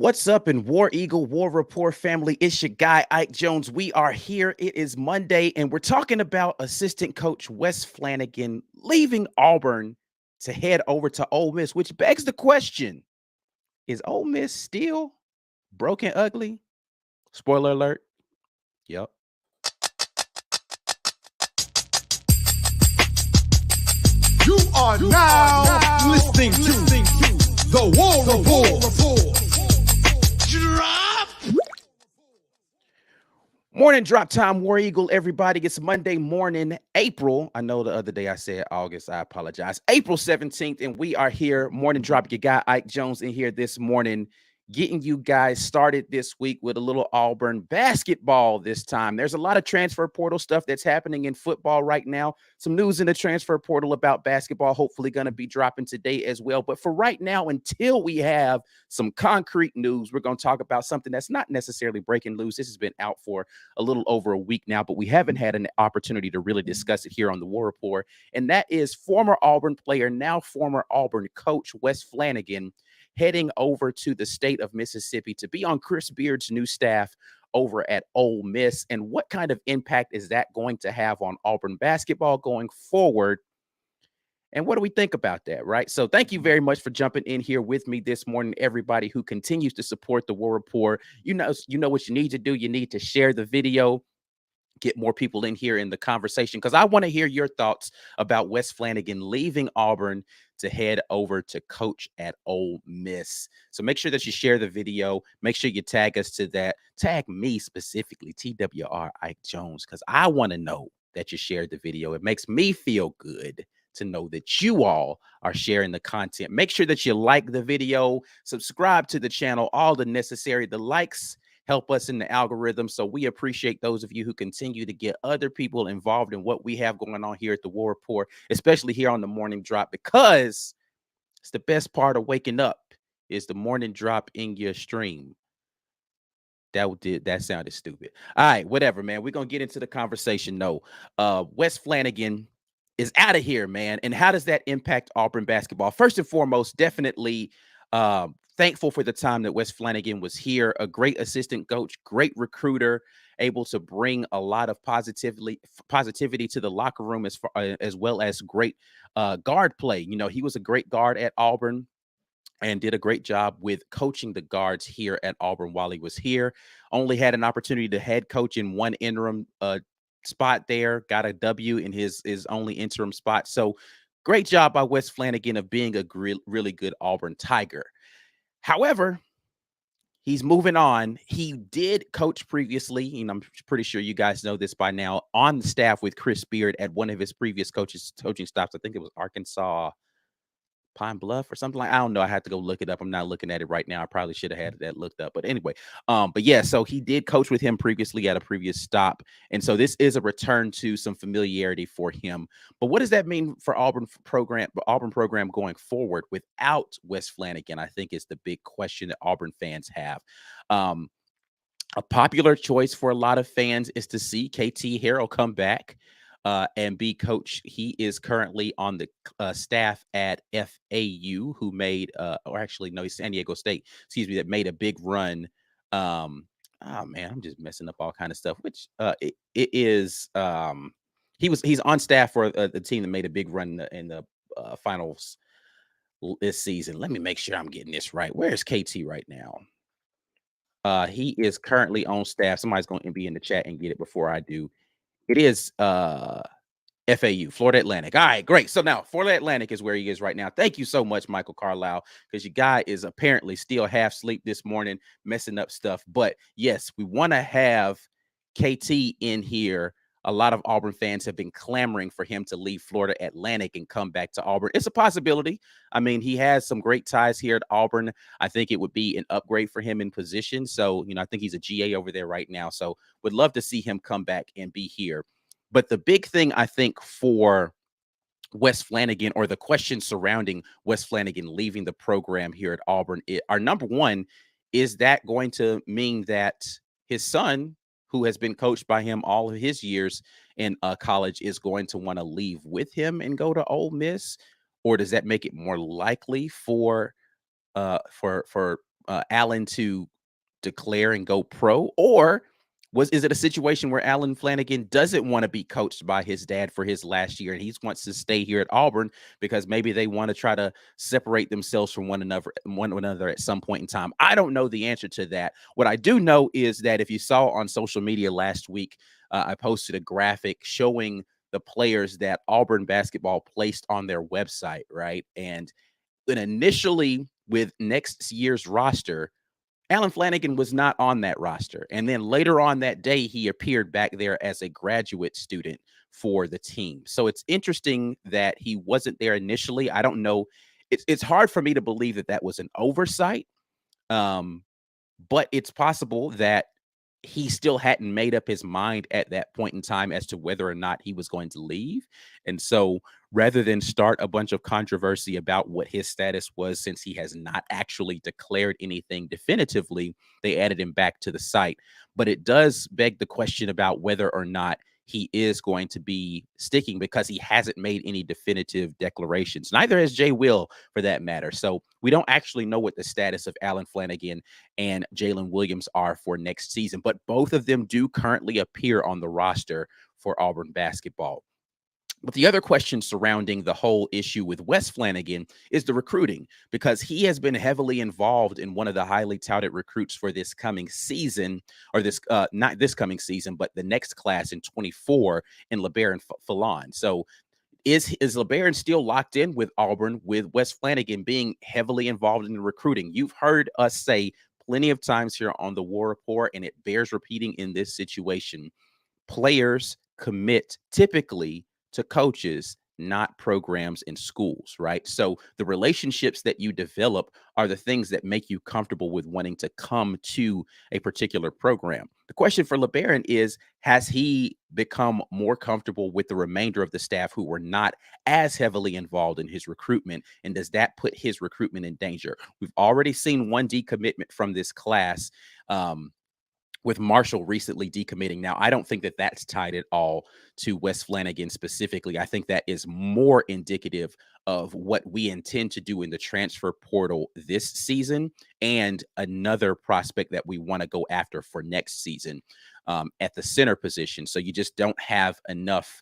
What's up in War Eagle War Report family? It's your guy, Ike Jones. We are here. It is Monday, and we're talking about assistant coach Wes Flanagan leaving Auburn to head over to Ole Miss, which begs the question, is Ole Miss still broken ugly? Spoiler alert. Yep. You are now listening to the War Report. Drop. Morning drop time, War Eagle, everybody. It's Monday morning, April. I know the other day I said August. I apologize. April 17th, and we are here. Morning drop. Your guy, Ike Jones, in here this morning, getting you guys started this week with a little Auburn basketball this time. There's a lot of transfer portal stuff that's happening in football right now. Some news in the transfer portal about basketball, hopefully going to be dropping today as well. But for right now, until we have some concrete news, we're going to talk about something that's not necessarily breaking news. This has been out for a little over a week now, but we haven't had an opportunity to really discuss it here on the War Report. And that is former Auburn player, now former Auburn coach, Wes Flanagan, heading over to the state of Mississippi to be on Chris Beard's new staff over at Ole Miss. And what kind of impact is that going to have on Auburn basketball going forward? And what do we think about that, right? So thank you very much for jumping in here with me this morning, everybody who continues to support the War Report. You know what you need to do. You need to share the video, get more people in here in the conversation, because I want to hear your thoughts about Wes Flanagan leaving Auburn to head over to coach at Ole Miss. So make sure that you share the video. Make sure you tag us to that. Tag me specifically, TWR Ike Jones, because I want to know that you shared the video. It makes me feel good to know that you all are sharing the content. Make sure that you like the video, subscribe to the channel, all the necessary. The likes help us in the algorithm. So we appreciate those of you who continue to get other people involved in what we have going on here at the War Report, especially here on the morning drop, because it's the best part of waking up is the morning drop in your stream. That sounded stupid. All right, whatever, man. We're going to get into the conversation. No, Wes Flanagan is out of here, man. And how does that impact Auburn basketball? First and foremost, definitely thankful for the time that Wes Flanagan was here. A great assistant coach, great recruiter, able to bring a lot of positivity to the locker room as well as great guard play. You know, he was a great guard at Auburn and did a great job with coaching the guards here at Auburn while he was here. Only had an opportunity to head coach in one interim spot there, got a W in his only interim spot. So great job by Wes Flanagan of being a really good Auburn Tiger. However, he's moving on. He did coach previously, and I'm pretty sure you guys know this by now, on the staff with Chris Beard at one of his previous coaching stops. I think it was Arkansas Pine Bluff or something I don't know. I had to go look it up. I'm not looking at it right now. I probably should have had that looked up. But anyway, but yeah, so he did coach with him previously at a previous stop. And so this is a return to some familiarity for him. But what does that mean for Auburn program going forward without Wes Flanagan? I think is the big question that Auburn fans have. A popular choice for a lot of fans is to see KT Harrell come back and be coach. He is currently on the staff at FAU, who made, or actually, no, he's San Diego State, excuse me, that made a big run. Oh man, I'm just messing up all kind of stuff. Which it is, he's on staff for the team that made a big run in the finals this season. Let me make sure I'm getting this right. Where's KT right now? He is currently on staff. Somebody's going to be in the chat and get it before I do. It is FAU, Florida Atlantic. All right, great. So now Florida Atlantic is where he is right now. Thank you so much, Michael Carlisle, because your guy is apparently still half asleep this morning, messing up stuff. But yes, we want to have KT in here. A lot of Auburn fans have been clamoring for him to leave Florida Atlantic and come back to Auburn. It's a possibility. I mean, he has some great ties here at Auburn. I think it would be an upgrade for him in position. So, you know, I think he's a GA over there right now. So would love to see him come back and be here. But the big thing, I think, for Wes Flanagan, or the question surrounding Wes Flanagan leaving the program here at Auburn, our number one, is that going to mean that his son, who has been coached by him all of his years in college, is going to want to leave with him and go to Ole Miss? Or does that make it more likely for Allen to declare and go pro, or is it a situation where Alan Flanagan doesn't want to be coached by his dad for his last year and he wants to stay here at Auburn because maybe they want to try to separate themselves from one another at some point in time? I don't know the answer to that. What I do know is that if you saw on social media last week, I posted a graphic showing the players that Auburn basketball placed on their website, right? And then initially with next year's roster, Alan Flanagan was not on that roster. And then later on that day, he appeared back there as a graduate student for the team. So it's interesting that he wasn't there initially. I don't know. It's hard for me to believe that that was an oversight. Um, but it's possible that he still hadn't made up his mind at that point in time as to whether or not he was going to leave. And so rather than start a bunch of controversy about what his status was, since he has not actually declared anything definitively, they added him back to the site. But it does beg the question about whether or not he is going to be sticking, because he hasn't made any definitive declarations. Neither has Jay Will, for that matter. So we don't actually know what the status of Alan Flanagan and Jalen Williams are for next season, but both of them do currently appear on the roster for Auburn basketball. But the other question surrounding the whole issue with Wes Flanigan is the recruiting, because he has been heavily involved in one of the highly touted recruits for this coming season, or not this coming season, but the next class in 24 in LeBaron Fallon. So is LeBaron still locked in with Auburn, with Wes Flanigan being heavily involved in the recruiting? You've heard us say plenty of times here on the War Report, and it bears repeating in this situation: players commit typically to coaches, not programs and schools, right? So the relationships that you develop are the things that make you comfortable with wanting to come to a particular program. The question for LeBaron is, has he become more comfortable with the remainder of the staff who were not as heavily involved in his recruitment? And does that put his recruitment in danger? We've already seen one decommitment from this class, with Marshall recently decommitting. Now, I don't think that that's tied at all to Wes Flanagan specifically. I think that is more indicative of what we intend to do in the transfer portal this season, and another prospect that we want to go after for next season, at the center position. So you just don't have enough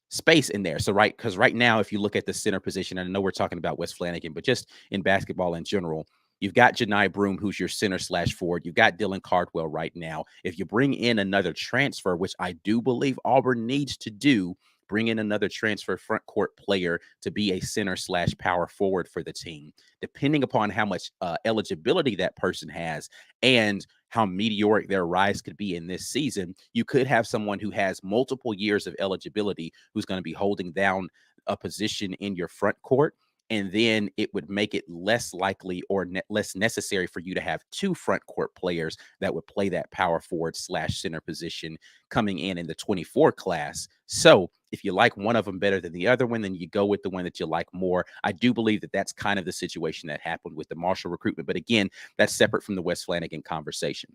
space in there. So because right now, if you look at the center position, and I know we're talking about Wes Flanagan, but just in basketball in general, you've got Janai Broom, who's your center/forward. You've got Dylan Cardwell right now. If you bring in another transfer, which I do believe Auburn needs to do, bring in another transfer front court player to be a center/power forward for the team. Depending upon how much eligibility that person has and how meteoric their rise could be in this season, you could have someone who has multiple years of eligibility who's going to be holding down a position in your front court. And then it would make it less likely or less necessary for you to have two front court players that would play that power forward/center position coming in the 24 class. So if you like one of them better than the other one, then you go with the one that you like more. I do believe that that's kind of the situation that happened with the Marshall recruitment. But again, that's separate from the Wes Flanagan conversation.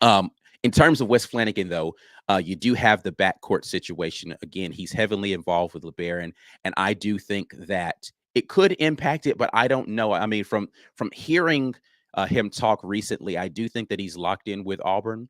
In terms of Wes Flanagan, though, you do have the backcourt situation. Again, he's heavily involved with LeBaron, and I do think that it could impact it, but I don't know. I mean, from hearing him talk recently, I do think that he's locked in with Auburn.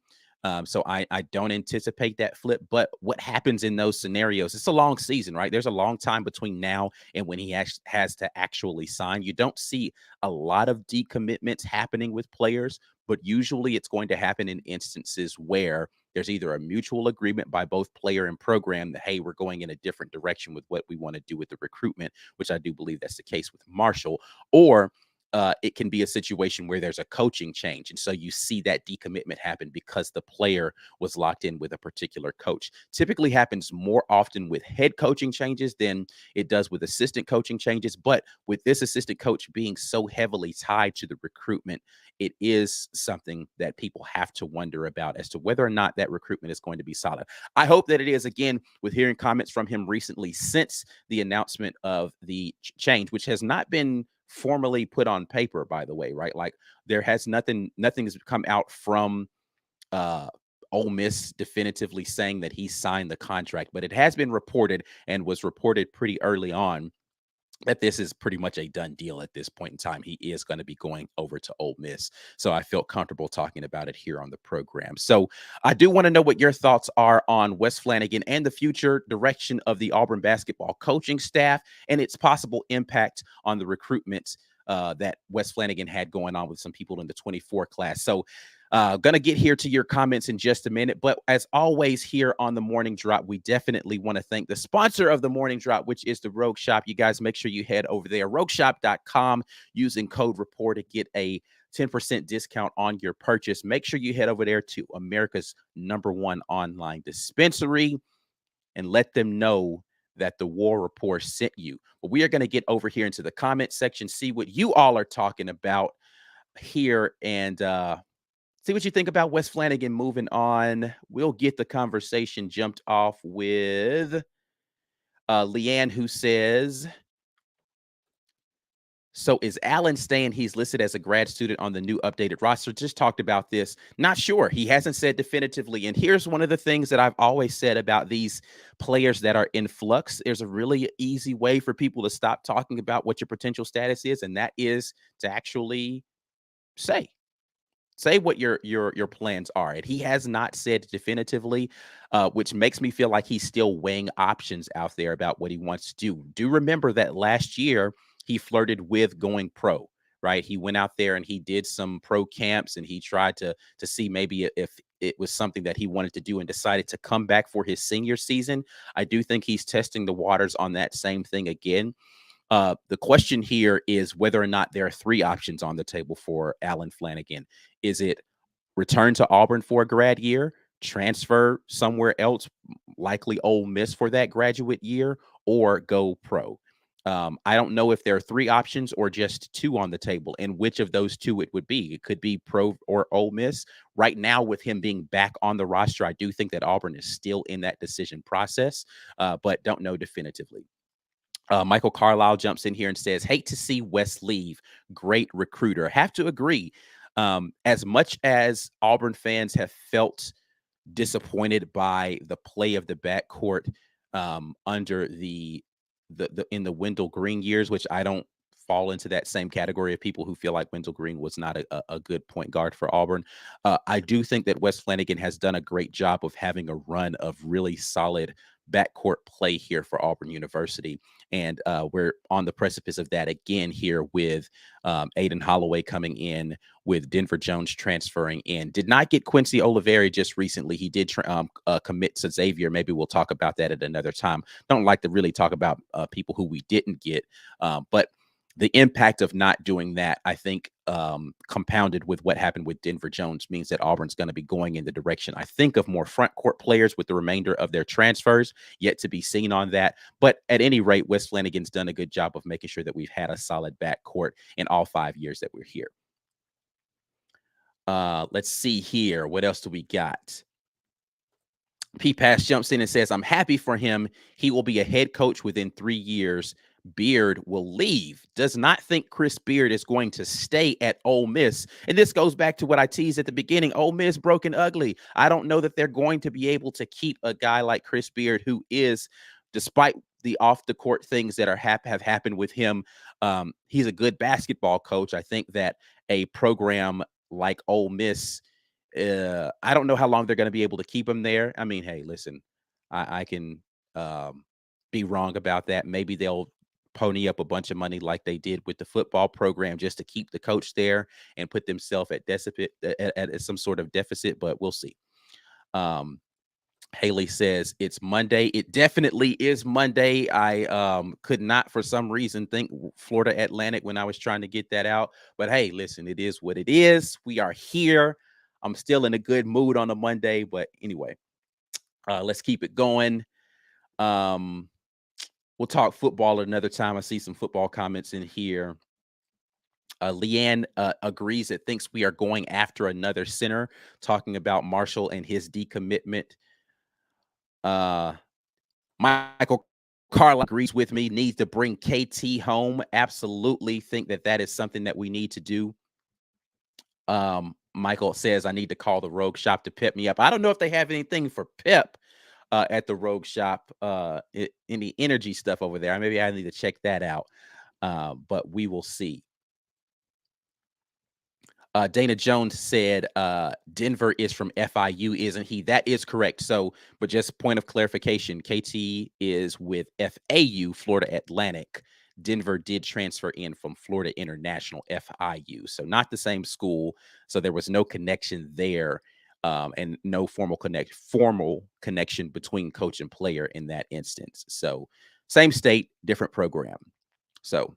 So I don't anticipate that flip. But what happens in those scenarios? It's a long season, right? There's a long time between now and when he has to actually sign. You don't see a lot of decommitments happening with players, but usually it's going to happen in instances where there's either a mutual agreement by both player and program that, hey, we're going in a different direction with what we want to do with the recruitment, which I do believe that's the case with Marshall, or it can be a situation where there's a coaching change. And so you see that decommitment happen because the player was locked in with a particular coach. Typically happens more often with head coaching changes than it does with assistant coaching changes. But with this assistant coach being so heavily tied to the recruitment, it is something that people have to wonder about as to whether or not that recruitment is going to be solid. I hope that it is. Again, with hearing comments from him recently since the announcement of the change, which has not been formally put on paper, by the way, right? Like there has nothing has come out from Ole Miss definitively saying that he signed the contract, but it has been reported and was reported pretty early on that this is pretty much a done deal at this point in time. He is going to be going over to Ole Miss. So I felt comfortable talking about it here on the program. So I do want to know what your thoughts are on Wes Flanigan and the future direction of the Auburn basketball coaching staff and its possible impact on the recruitment that Wes Flanigan had going on with some people in the 24 class. So gonna get here to your comments in just a minute, but as always here on the Morning Drop, we definitely want to thank the sponsor of the Morning Drop, which is the Rogue Shop. You guys make sure you head over there, rogueshop.com, using code REPORT to get a 10% discount on your purchase. Make sure you head over there to America's #1 online dispensary and let them know that the War Report sent you. But we are going to get over here into the comment section, see what you all are talking about here, and see what you think about Wes Flanigan moving on. We'll get the conversation jumped off with Leanne, who says, so is Allen staying? He's listed as a grad student on the new updated roster. Just talked about this. Not sure. He hasn't said definitively. And here's one of the things that I've always said about these players that are in flux. There's a really easy way for people to stop talking about what your potential status is, and that is to actually say. Say what your plans are. And he has not said definitively, which makes me feel like he's still weighing options out there about what he wants to do. Do remember that last year he flirted with going pro, right? He went out there and he did some pro camps and he tried to see maybe if it was something that he wanted to do and decided to come back for his senior season. I do think he's testing the waters on that same thing again. The question here is whether or not there are three options on the table for Allen Flanigan. Is it return to Auburn for a grad year, transfer somewhere else, likely Ole Miss for that graduate year, or go pro? I don't know if there are three options or just two on the table, and which of those two it would be. It could be pro or Ole Miss. Right now, with him being back on the roster, I do think that Auburn is still in that decision process, but don't know definitively. Michael Carlisle jumps in here and says, hate to see Wes leave. Great recruiter. Have to agree. As much as Auburn fans have felt disappointed by the play of the backcourt under the in the Wendell Green years, which I don't fall into that same category of people who feel like Wendell Green was not a good point guard for Auburn. I do think that Wes Flanigan has done a great job of having a run of really solid backcourt play here for Auburn University. And we're on the precipice of that again here with Aiden Holloway coming in, with Denver Jones transferring in. Did not get Quincy Oliveri just recently. He did commit to Xavier. Maybe we'll talk about that at another time. Don't like to really talk about people who we didn't get, but the impact of not doing that, I think, compounded with what happened with Denver Jones, means that Auburn's going to be going in the direction, I think, of more front court players with the remainder of their transfers. Yet to be seen on that. But at any rate, Wes Flanigan's done a good job of making sure that we've had a solid backcourt in all 5 years that we're here. Let's see here. What else do we got? P-Pass jumps in and says, I'm happy for him. He will be a head coach within 3 years. Beard will leave. Does not think Chris Beard is going to stay at Ole Miss. And this goes back to what I teased at the beginning. Ole Miss broken ugly. I don't know that they're going to be able to keep a guy like Chris Beard, who is, despite the off the court things that have happened with him, he's a good basketball coach. I think that a program like Ole Miss, I don't know how long they're going to be able to keep him there. I mean, hey, listen, I can be wrong about that. Maybe they'll pony up a bunch of money like they did with the football program just to keep the coach there and put themselves at some sort of deficit, but we'll see. Haley says it's Monday. It definitely is Monday. I could not for some reason think Florida Atlantic when I was trying to get that out, but hey, listen, it is what it is. We are here. I'm still in a good mood on a Monday, but anyway, let's keep it going. We'll talk football another time. I see some football comments in here. Leanne agrees that thinks we are going after another center, talking about Marshall and his decommitment. Michael Carla agrees with me, needs to bring KT home. Absolutely think that is something that we need to do. Michael says, I need to call the Rogue Shop to pep me up. I don't know if they have anything for pep. at the Rogue Shop, in the energy stuff over there. Maybe I need to check that out. But we will see. Dana Jones said Denver is from FIU, isn't he? That is correct. So, but just point of clarification, KT is with FAU, Florida Atlantic. Denver did transfer in from Florida International, FIU. So not the same school. So there was no connection there, and no formal connection between coach and player in that instance. So same state, different program. So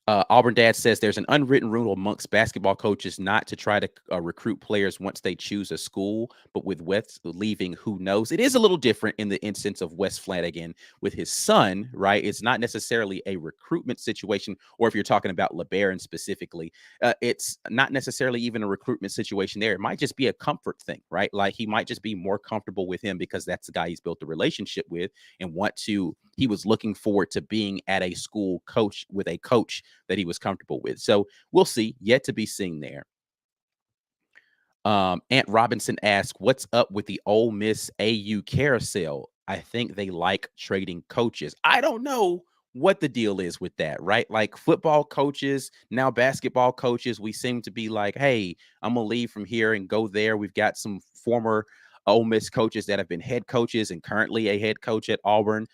Auburn Dad says there's an unwritten rule amongst basketball coaches not to try to recruit players once they choose a school, but with Wes leaving, who knows? It is a little different in the instance of Wes Flanagan with his son, right? It's not necessarily a recruitment situation, or if you're talking about LeBaron specifically, it's not necessarily even a recruitment situation there. It might just be a comfort thing, right? Like he might just be more comfortable with him because that's the guy he's built a relationship with and he was looking forward to being at a school coach with a coach that he was comfortable with. So we'll see. Yet to be seen there. Aunt Robinson asked, what's up with the Ole Miss AU carousel? I think they like trading coaches. I don't know what the deal is with that, right? Like football coaches, now basketball coaches, we seem to be like, hey, I'm going to leave from here and go there. We've got some former Ole Miss coaches that have been head coaches and currently a head coach at Auburn.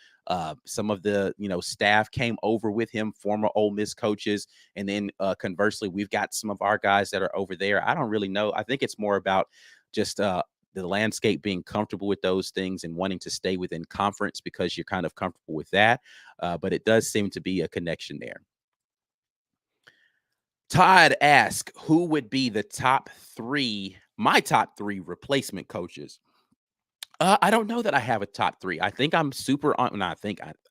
Some of the staff came over with him, former Ole Miss coaches, and then conversely, we've got some of our guys that are over there. I don't really know. I think it's more about just the landscape being comfortable with those things and wanting to stay within conference because you're kind of comfortable with that. But it does seem to be a connection there. Todd asked, who would be my top three replacement coaches? I don't know that I have a top three. I think I'm super on. No,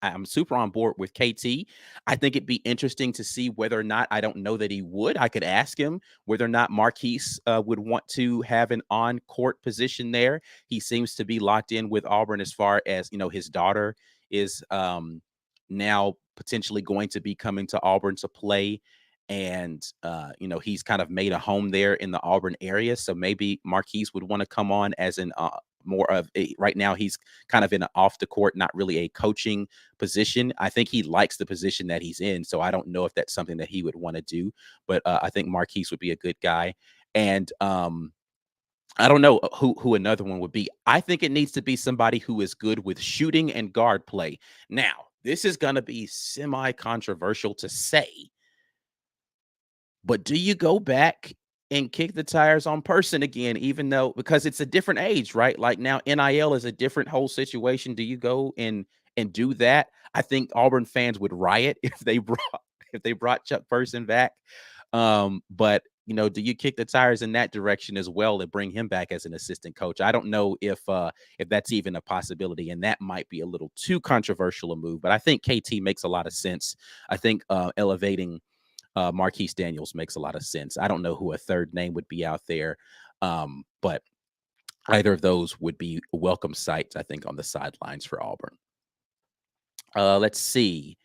I'm super on board with KT. I think it'd be interesting to see whether or not. I don't know that he would. I could ask him whether or not Marquise would want to have an on-court position there. He seems to be locked in with Auburn as far as his daughter is now potentially going to be coming to Auburn to play. And he's kind of made a home there in the Auburn area. So maybe Marquise would want to come on as an more of a, right now he's kind of in an off the court, not really a coaching position. I think he likes the position that he's in. So I don't know if that's something that he would want to do, but I think Marquise would be a good guy. And I don't know who another one would be. I think it needs to be somebody who is good with shooting and guard play. Now, this is going to be semi-controversial to say, but do you go back and kick the tires on Person again, even though because it's a different age, right? Like now NIL is a different whole situation. Do you go and do that? I think Auburn fans would riot if they brought Chuck Person back. But do you kick the tires in that direction as well and bring him back as an assistant coach? I don't know if that's even a possibility, and that might be a little too controversial a move. But I think KT makes a lot of sense. I think elevating Marquise Daniels makes a lot of sense. I don't know who a third name would be out there, but either of those would be welcome sights, I think, on the sidelines for Auburn. Let's see.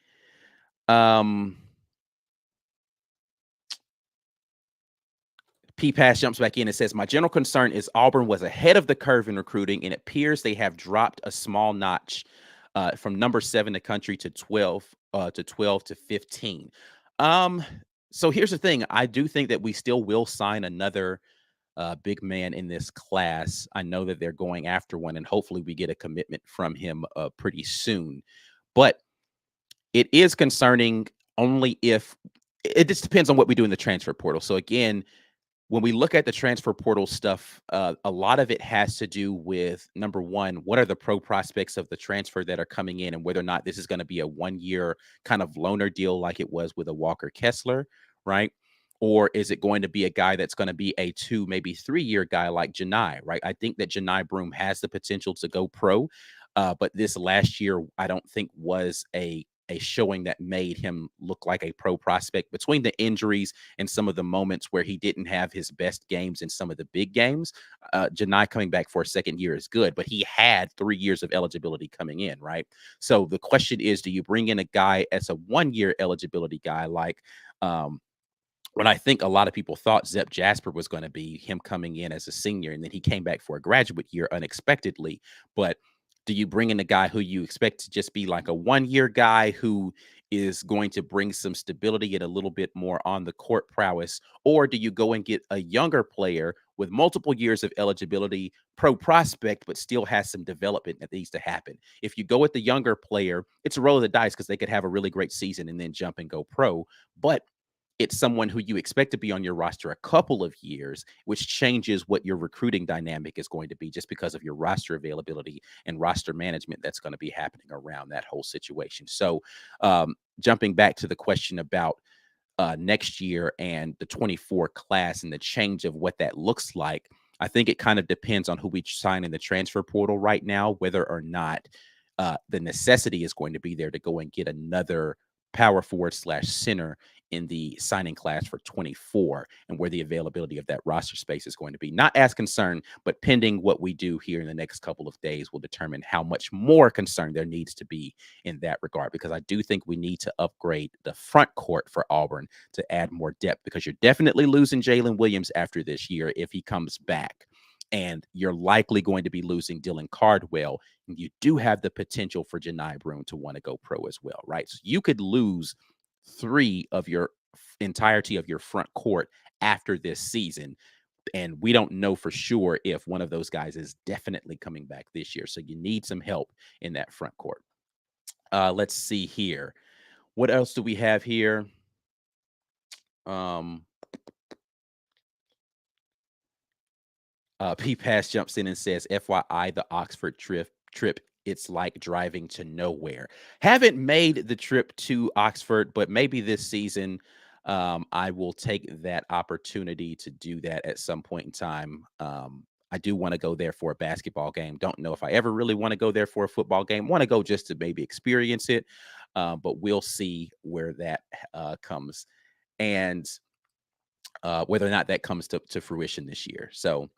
P-Pass jumps back in and says, my general concern is Auburn was ahead of the curve in recruiting, and it appears they have dropped a small notch from number 7 in the country to 12 to 15. So here's the thing. I do think that we still will sign another big man in this class. I know that they're going after one, and hopefully we get a commitment from him pretty soon. But it is concerning only if it just depends on what we do in the transfer portal. So again, when we look at the transfer portal stuff, a lot of it has to do with, number one, what are the pro prospects of the transfer that are coming in and whether or not this is going to be a 1-year kind of loaner deal like it was with a Walker Kessler, right? Or is it going to be a guy that's going to be a 2, maybe 3-year guy like Janai, right? I think that Janai Broom has the potential to go pro, but this last year, I don't think was a showing that made him look like a pro prospect between the injuries and some of the moments where he didn't have his best games in some of the big games. Janai coming back for a second year is good, but he had 3 years of eligibility coming in, right? So the question is, do you bring in a guy as a 1-year eligibility guy like when I think a lot of people thought Zep Jasper was going to be him coming in as a senior, and then he came back for a graduate year unexpectedly. But do you bring in a guy who you expect to just be like a 1 year guy who is going to bring some stability and a little bit more on the court prowess? Or do you go and get a younger player with multiple years of eligibility, pro prospect, but still has some development that needs to happen? If you go with the younger player, it's a roll of the dice because they could have a really great season and then jump and go pro. But it's someone who you expect to be on your roster a couple of years, which changes what your recruiting dynamic is going to be just because of your roster availability and roster management that's going to be happening around that whole situation. So, jumping back to the question about next year and the 24 class and the change of what that looks like, I think it kind of depends on who we sign in the transfer portal right now, whether or not the necessity is going to be there to go and get another power forward slash center in the signing class for 24, and where the availability of that roster space is going to be. Not as concerned, but pending what we do here in the next couple of days will determine how much more concern there needs to be in that regard, because I do think we need to upgrade the front court for Auburn to add more depth, because you're definitely losing Jalen Williams after this year if he comes back. And you're likely going to be losing Dylan Cardwell. And you do have the potential for Janai Broome to want to go pro as well, right? So you could lose 3 of your entirety of your front court after this season. And we don't know for sure if one of those guys is definitely coming back this year. So you need some help in that front court. Let's see here. What else do we have here? P Pass jumps in and says, FYI, the Oxford trip, it's like driving to nowhere. Haven't made the trip to Oxford, but maybe this season I will take that opportunity to do that at some point in time. I do want to go there for a basketball game. Don't know if I ever really want to go there for a football game. Want to go just to maybe experience it, but we'll see where that comes, and whether or not that comes to fruition this year. So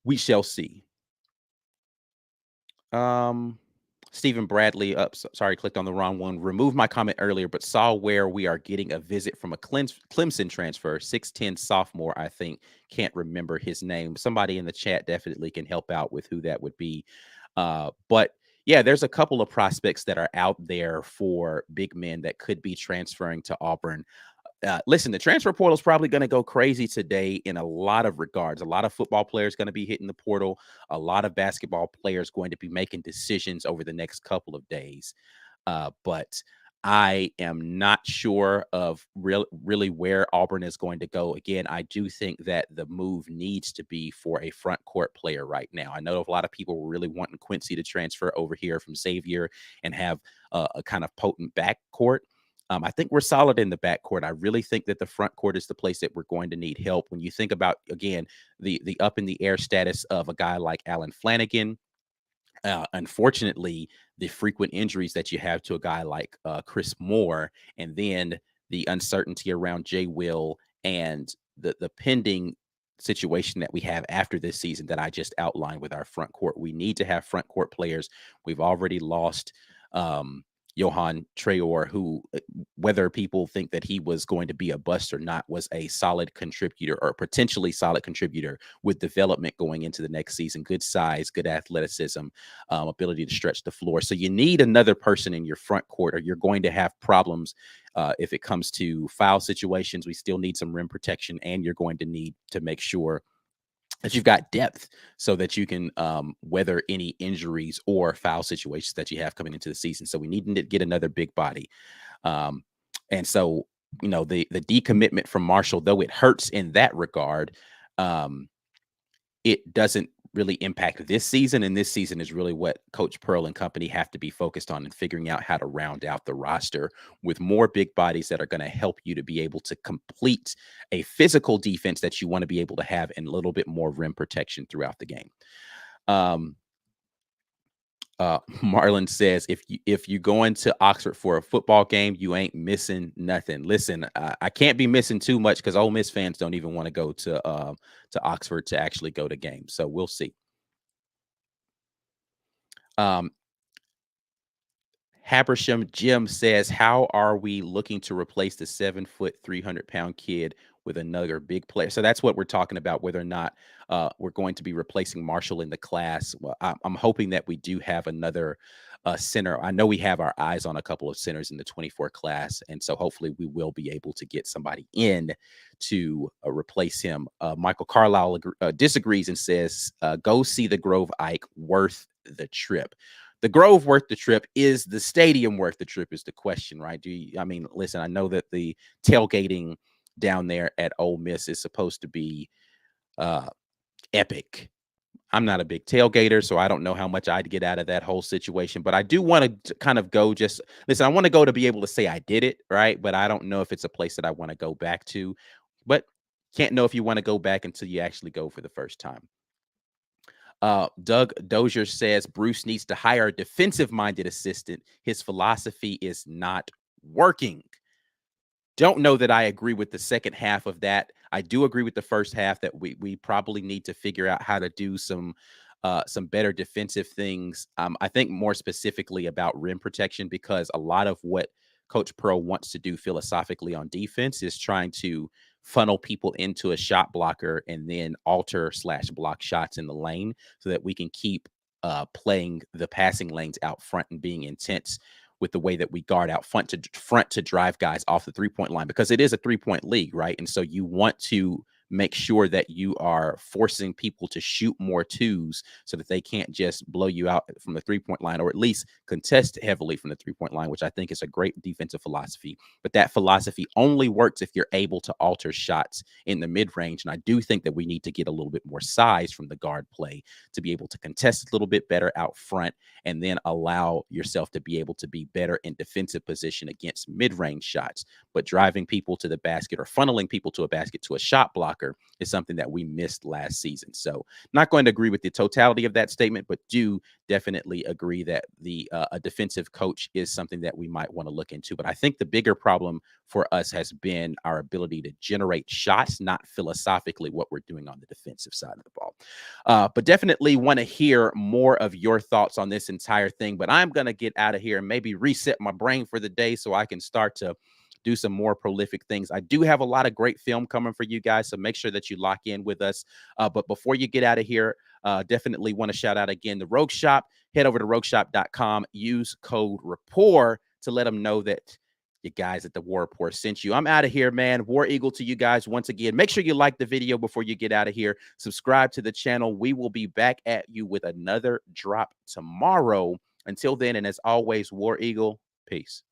we shall see. Stephen Bradley, sorry, clicked on the wrong one. Removed my comment earlier, but saw where we are getting a visit from a Clemson transfer, 6'10" sophomore, I think. Can't remember his name. Somebody in the chat definitely can help out with who that would be. But yeah, there's a couple of prospects that are out there for big men that could be transferring to Auburn. Listen, the transfer portal is probably going to go crazy today in a lot of regards. A lot of football players going to be hitting the portal. A lot of basketball players going to be making decisions over the next couple of days. But I am not sure of really where Auburn is going to go. Again, I do think that the move needs to be for a front court player right now. I know a lot of people were really wanting Quincy to transfer over here from Xavier and have a kind of potent backcourt. I think we're solid in the backcourt. I really think that the front court is the place that we're going to need help. When you think about, again, the up in the air status of a guy like Alan Flanagan, unfortunately, the frequent injuries that you have to a guy like Chris Moore, and then the uncertainty around Jay Will and the pending situation that we have after this season that I just outlined with our front court. We need to have front court players. We've already lost Johan Traor, who, whether people think that he was going to be a bust or not, was a solid contributor, or potentially solid contributor, with development going into the next season. Good size, good athleticism, ability to stretch the floor. So you need another person in your front court, or you're going to have problems if it comes to foul situations. We still need some rim protection, and you're going to need to make sure that you've got depth so that you can weather any injuries or foul situations that you have coming into the season. So we need to get another big body. And so, the decommitment from Marshall, though it hurts in that regard, it doesn't really impact this season. And this season is really what Coach Pearl and company have to be focused on, and figuring out how to round out the roster with more big bodies that are going to help you to be able to complete a physical defense that you want to be able to have, and a little bit more rim protection throughout the game. Marlon says, if you go into Oxford for a football game, you ain't missing nothing. Listen, I can't be missing too much, because Ole Miss fans don't even want to go to Oxford to actually go to games. So we'll see. Habersham Jim says, how are we looking to replace the 7 foot, 300-pound kid with another big player? So that's what we're talking about, whether or not we're going to be replacing Marshall in the class. Well, I'm hoping that we do have another center. I know we have our eyes on a couple of centers in the 24 class. And so hopefully we will be able to get somebody in to replace him. Michael Carlisle disagrees and says, go see the Grove Ike, worth the trip. The Grove worth the trip? Is the stadium worth the trip is the question, right? I mean, listen, I know that the tailgating down there at Ole Miss is supposed to be epic. I'm not a big tailgater, so I don't know how much I'd get out of that whole situation, but I do want to kind of go listen, I want to go to be able to say I did it, right? But I don't know if it's a place that I want to go back to, but can't know if you want to go back until you actually go for the first time. Doug Dozier says Bruce needs to hire a defensive-minded assistant. His philosophy is not working. Don't know that I agree with the second half of that. I do agree with the first half that we probably need to figure out how to do some better defensive things. I think more specifically about rim protection, because a lot of what Coach Pearl wants to do philosophically on defense is trying to funnel people into a shot blocker and then alter/block shots in the lane so that we can keep playing the passing lanes out front and being intense with the way that we guard out front to drive guys off the 3-point line, because it is a 3-point league, right? And so you want to make sure that you are forcing people to shoot more twos so that they can't just blow you out from the 3-point line, or at least contest heavily from the 3-point line, which I think is a great defensive philosophy. But that philosophy only works if you're able to alter shots in the mid-range. And I do think that we need to get a little bit more size from the guard play to be able to contest a little bit better out front, and then allow yourself to be able to be better in defensive position against mid-range shots. But driving people to the basket or funneling people to a basket to a shot blocker is something that we missed last season. So not going to agree with the totality of that statement, but do definitely agree that a defensive coach is something that we might want to look into. But I think the bigger problem for us has been our ability to generate shots, not philosophically what we're doing on the defensive side of the ball. But definitely want to hear more of your thoughts on this entire thing. But I'm going to get out of here and maybe reset my brain for the day so I can start to do some more prolific things. I do have a lot of great film coming for you guys, so make sure that you lock in with us. But before you get out of here, definitely want to shout out again the Rogue Shop. Head over to rogueshop.com, use code RAPPORT to let them know that you guys at the War Report sent you. I'm out of here, man. War Eagle to you guys once again. Make sure you like the video before you get out of here. Subscribe to the channel. We will be back at you with another drop tomorrow. Until then, and as always, War Eagle, peace.